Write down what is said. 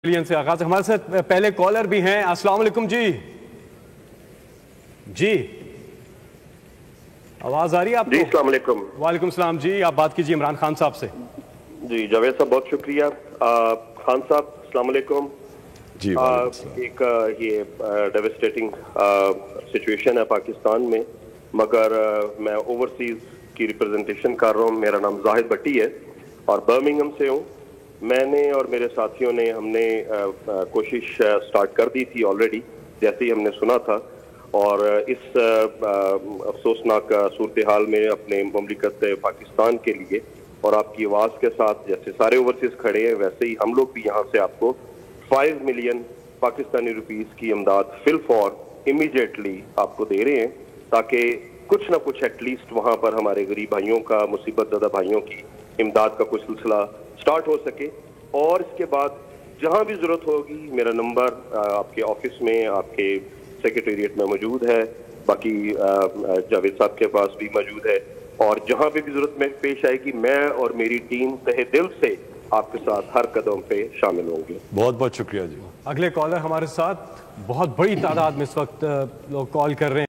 से आगाज। हमारे साथ पहले कॉलर भी हैं। अस्सलाम वालेकुम जी। जी आवाज आ रही है आपको? जी अस्सलाम वालेकुम। वालेकुम सलाम जी, आप बात कीजिए इमरान खान साहब से। जी जावेद साहब बहुत शुक्रिया। खान साहब अस्सलाम वालेकुम। जी एक ये डेविस्टेटिंग सिचुएशन है पाकिस्तान में, मगर मैं ओवरसीज की रिप्रेजेंटेशन कर रहा हूँ। मेरा नाम जाहिद भट्टी है और बर्मिंघम से हूँ। मैंने और मेरे साथियों ने हमने कोशिश स्टार्ट कर दी थी ऑलरेडी, जैसे ही हमने सुना था, और इस अफसोसनाक सूरत हाल में अपने ममलिकत पाकिस्तान के लिए और आपकी आवाज़ के साथ जैसे सारे ओवरसीज खड़े हैं, वैसे ही हम लोग भी यहाँ से आपको 5 मिलियन पाकिस्तानी रुपीस की इमदाद फिल फॉर इमीडिएटली आपको दे रहे हैं, ताकि कुछ ना कुछ एटलीस्ट वहाँ पर हमारे गरीब भाइयों का, मुसीबत ज़दा भाइयों की इमदाद का कुछ सिलसिला स्टार्ट हो सके। और इसके बाद जहाँ भी ज़रूरत होगी, मेरा नंबर आपके ऑफिस में, आपके सेक्रेटेरिएट में मौजूद है, बाकी जावेद साहब के पास भी मौजूद है, और जहाँ पे भी जरूरत में पेश आएगी, मैं और मेरी टीम तहे दिल से आपके साथ हर कदम पे शामिल होंगे। बहुत बहुत शुक्रिया जी। अगले कॉलर हमारे साथ, बहुत बड़ी तादाद में इस वक्त लोग कॉल कर रहे हैं।